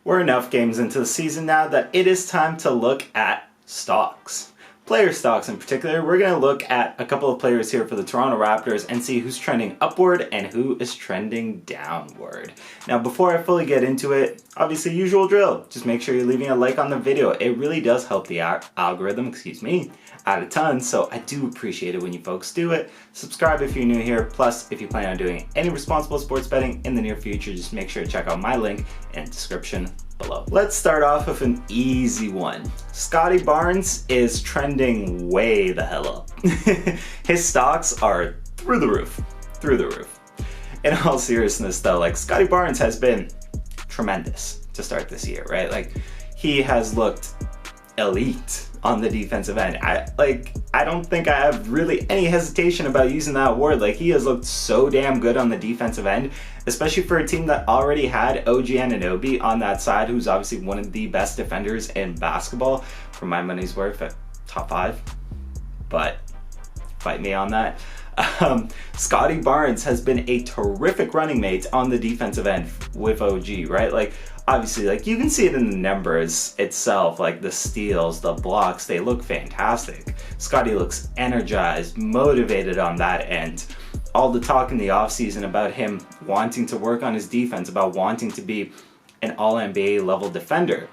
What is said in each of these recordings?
We're enough games into the season now that it is time to look at stocks. Player stocks in particular. We're going to look at a couple of players here for the Toronto Raptors and see who's trending upward and who is trending downward. Now, before I fully get into it, obviously usual drill. Just make sure you're leaving a like on the video. It really does help the algorithm, out a ton, so I do appreciate it when you folks do it. Subscribe if you're new here, plus if you plan on doing any responsible sports betting in the near future, just make sure to check out my link in the description below. Let's start off with an easy one. Scottie Barnes is trending way the hell up. His stocks are through the roof. In all seriousness though, like Scottie Barnes has been tremendous to start this year, right? Like he has looked elite on the defensive end. I don't think I have really any hesitation about using that word. Like he has looked so damn good on the defensive end, especially for a team that already had OG Anunoby on that side, who's obviously one of the best defenders in basketball, for my money's worth, at top 5. But fight me on that. Scottie Barnes has been a terrific running mate on the defensive end with OG, right? Like obviously, like you can see it in the numbers itself, like the steals, the blocks, they look fantastic. Scottie looks energized, motivated on that end. All the talk in the offseason about him wanting to work on his defense, about wanting to be an all-NBA level defender.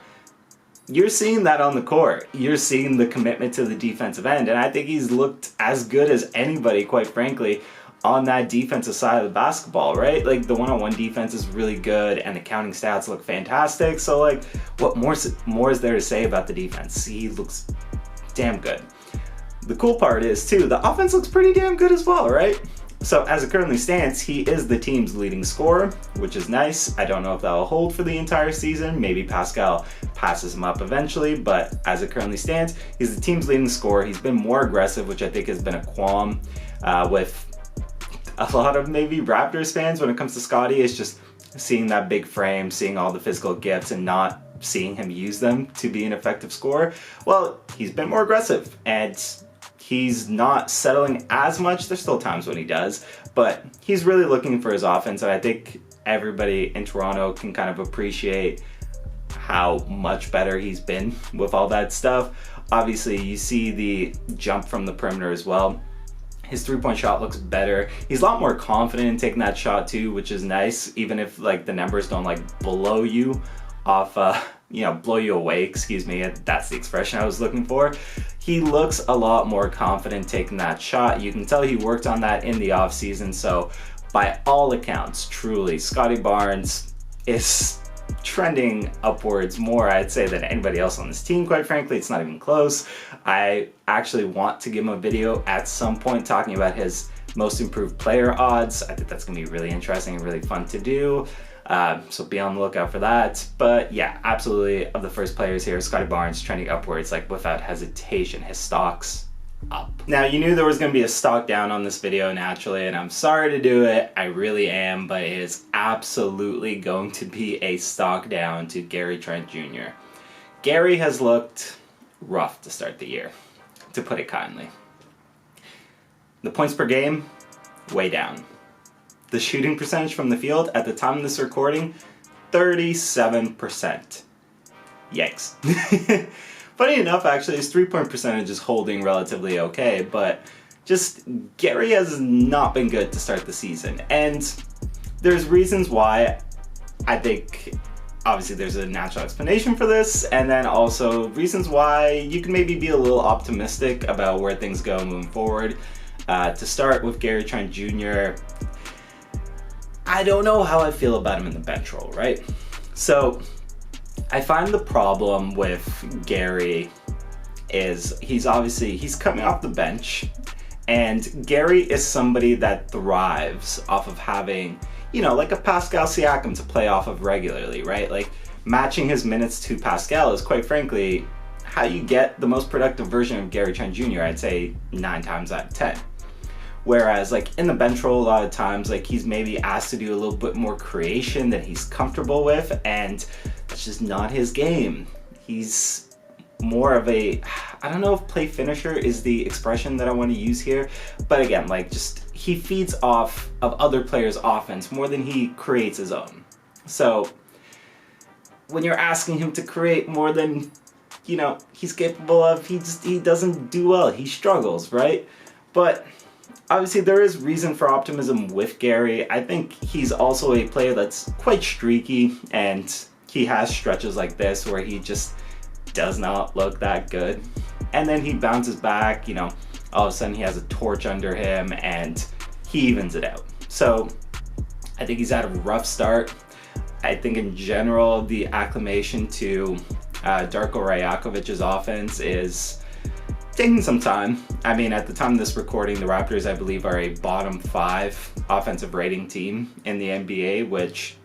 You're seeing that on the court. You're seeing the commitment to the defensive end, and I think he's looked as good as anybody, quite frankly, on that defensive side of the basketball, right? Like the one-on-one defense is really good and the counting stats look fantastic. So like what more is there to say about the defense? He looks damn good. The cool part is too, the offense looks pretty damn good as well, right? So as it currently stands, he is the team's leading scorer, which is nice. I don't know if that will hold for the entire season. Maybe Pascal passes him up eventually, but as it currently stands, he's the team's leading scorer. He's been more aggressive, which I think has been a qualm with a lot of maybe Raptors fans when it comes to Scottie. Is just seeing that big frame, seeing all the physical gifts and not seeing him use them to be an effective scorer. Well, he's been more aggressive and he's not settling as much. There's still times when he does, but he's really looking for his offense, and I think everybody in Toronto can kind of appreciate how much better he's been with all that stuff. Obviously, you see the jump from the perimeter as well. His three-point shot looks better. He's a lot more confident in taking that shot too, which is nice, even if like the numbers don't like blow you off, blow you away, that's the expression I was looking for. He looks a lot more confident taking that shot. You can tell he worked on that in the offseason. So by all accounts, truly, Scottie Barnes is trending upwards more, I'd say, than anybody else on this team. Quite frankly, it's not even close. I actually want to give him a video at some point talking about his most improved player odds. I think that's gonna be really interesting and really fun to do. So be on the lookout for that. But yeah, absolutely, of the first players here, Scottie Barnes trending upwards, like without hesitation. His stocks up. Now, you knew there was going to be a stock down on this video naturally, and I'm sorry to do it. I really am, but it is absolutely going to be a stock down to Gary Trent Jr. Gary has looked rough to start the year, to put it kindly. The points per game, way down. The shooting percentage from the field at the time of this recording, 37%. Yikes. Funny enough, actually, his three-point percentage is holding relatively okay, but just Gary has not been good to start the season. And there's reasons why. I think obviously there's a natural explanation for this, and then also reasons why you can maybe be a little optimistic about where things go moving forward. To start with Gary Trent Jr., I don't know how I feel about him in the bench role, right? So I find the problem with Gary is he's coming off the bench, and Gary is somebody that thrives off of having, like a Pascal Siakam to play off of regularly, right? Like matching his minutes to Pascal is quite frankly how you get the most productive version of Gary Trent Jr., I'd say 9 times out of 10. Whereas like in the bench role, a lot of times like he's maybe asked to do a little bit more creation than he's comfortable with, and that's just not his game. He's more of a, I don't know if play finisher is the expression that I want to use here, but again, like just he feeds off of other players' offense more than he creates his own. So when you're asking him to create more than, he's capable of, he doesn't do well. He struggles, right? But obviously there is reason for optimism with Gary. I think he's also a player that's quite streaky, and he has stretches like this where he just does not look that good. And then he bounces back, all of a sudden he has a torch under him and he evens it out. So I think he's had a rough start. I think in general, the acclimation to Darko Rajakovic's offense is taking some time. I mean, at the time of this recording, the Raptors, I believe, are a bottom 5 offensive rating team in the NBA, which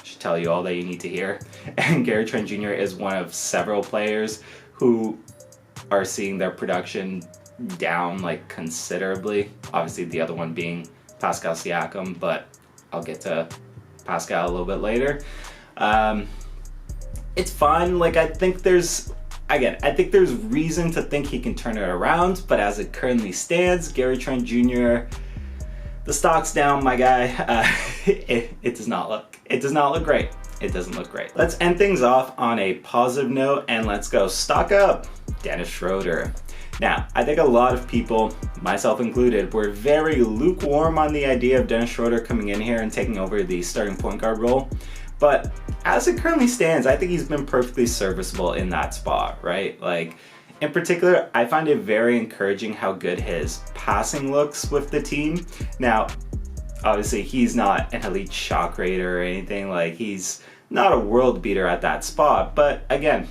should tell you all that you need to hear. And Gary Trent Jr. is one of several players who are seeing their production down like considerably. Obviously, the other one being Pascal Siakam, but I'll get to Pascal a little bit later. It's fine. Like, I think there's reason to think he can turn it around, but as it currently stands, Gary Trent Jr., the stock's down, my guy. It does not look great. It doesn't look great. Let's end things off on a positive note, and let's go stock up Dennis Schroeder. Now, I think a lot of people, myself included, were very lukewarm on the idea of Dennis Schroeder coming in here and taking over the starting point guard role. But as it currently stands, I think he's been perfectly serviceable in that spot, right? Like, in particular, I find it very encouraging how good his passing looks with the team. Now, obviously, he's not an elite shot creator or anything. Like, he's not a world beater at that spot. But again,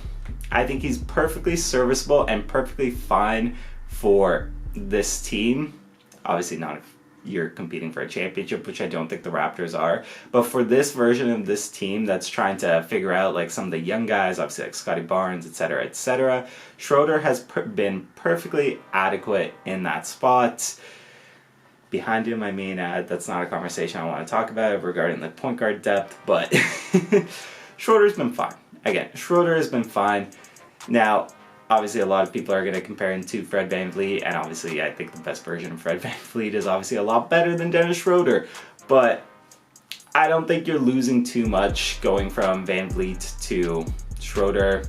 I think he's perfectly serviceable and perfectly fine for this team. Obviously not if you're competing for a championship, which I don't think the Raptors are. But for this version of this team that's trying to figure out like some of the young guys, obviously like Scotty Barnes, etc., Schroeder has been perfectly adequate in that spot. Behind him, I mean, that's not a conversation I want to talk about regarding the point guard depth, but Schroeder's been fine. Again, Schroeder has been fine. Now, obviously a lot of people are going to compare him to Fred VanVleet, and obviously I think the best version of Fred VanVleet is obviously a lot better than Dennis Schroeder, but I don't think you're losing too much going from VanVleet to Schroeder.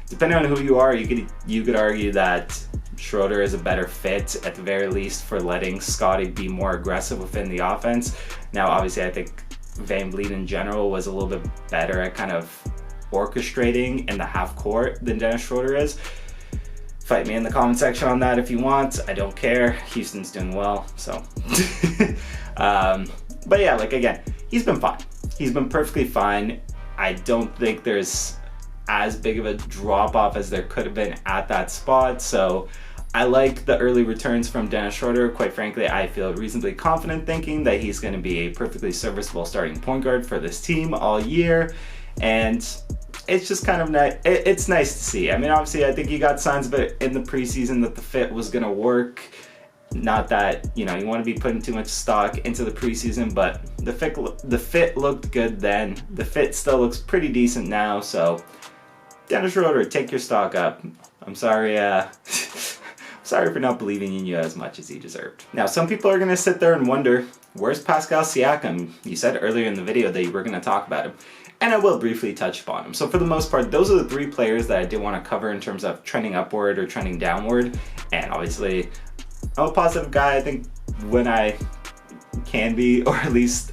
Depending on who you are, you could argue that Schroeder is a better fit, at the very least, for letting Scotty be more aggressive within the offense. Now, obviously, I think VanVleet in general was a little bit better at kind of orchestrating in the half court than Dennis Schroeder is. Fight me in the comment section on that if you want. I don't care. Houston's doing well, so. But yeah, like again, he's been fine. He's been perfectly fine. I don't think there's as big of a drop off as there could have been at that spot. So I like the early returns from Dennis Schroeder. Quite frankly, I feel reasonably confident thinking that he's going to be a perfectly serviceable starting point guard for this team all year. And it's just kind of nice. It's nice to see. I mean, obviously, I think you got signs of it in the preseason that the fit was going to work. Not that, you want to be putting too much stock into the preseason, but the fit looked good then. The fit still looks pretty decent now. So, Dennis Schroeder, take your stock up. I'm sorry. Sorry for not believing in you as much as you deserved. Now, some people are going to sit there and wonder, where's Pascal Siakam? You said earlier in the video that you were going to talk about him. And I will briefly touch upon him. So for the most part, those are the 3 players that I did want to cover in terms of trending upward or trending downward. And obviously, I'm a positive guy, I think, when I can be, or at least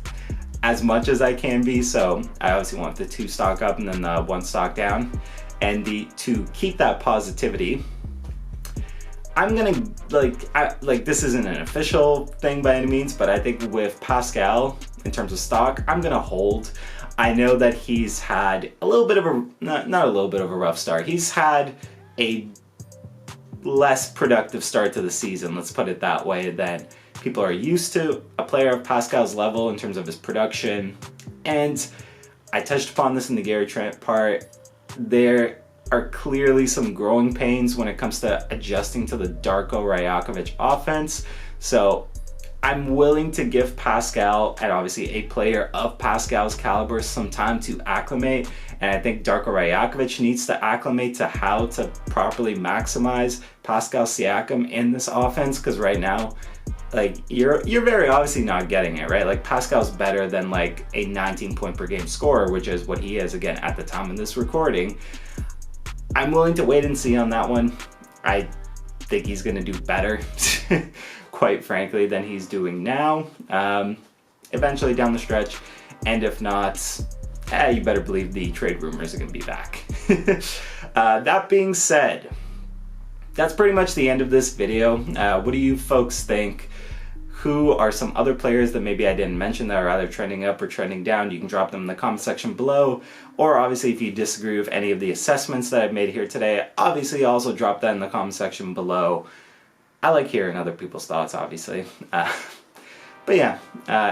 as much as I can be. So I obviously want the 2 stock up and then the 1 stock down. And to keep that positivity, I'm gonna this isn't an official thing by any means, but I think with Pascal, in terms of stock, I'm gonna hold. I know that he's had a little bit of a, not a little bit of a rough start. He's had a less productive start to the season, let's put it that way, than people are used to. A player of Pascal's level in terms of his production. And I touched upon this in the Gary Trent part. There are clearly some growing pains when it comes to adjusting to the Darko Rajakovic offense. So I'm willing to give Pascal, and obviously a player of Pascal's caliber, some time to acclimate. And I think Darko Rajakovic needs to acclimate to how to properly maximize Pascal Siakam in this offense, because right now like you're very obviously not getting it, right? Like Pascal's better than like a 19 point per game scorer, which is what he is again at the time of this recording. I'm willing to wait and see on that one. I think he's going to do better, quite frankly, than he's doing now, eventually down the stretch. And if not, you better believe the trade rumors are going to be back. That being said, that's pretty much the end of this video. What do you folks think? Who are some other players that maybe I didn't mention that are either trending up or trending down? You can drop them in the comment section below. Or obviously if you disagree with any of the assessments that I've made here today, obviously also drop that in the comment section below. I like hearing other people's thoughts, obviously. But yeah,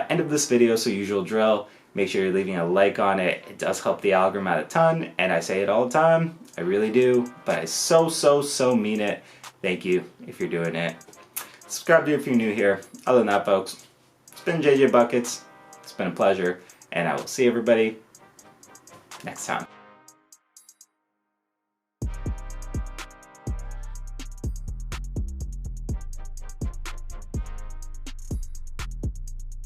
end of this video, so usual drill. Make sure you're leaving a like on it. It does help the algorithm out a ton, and I say it all the time. I really do, but I so mean it. Thank you if you're doing it. Subscribe if you're new here. Other than that, folks, it's been JJ Buckets. It's been a pleasure, and I will see everybody next time.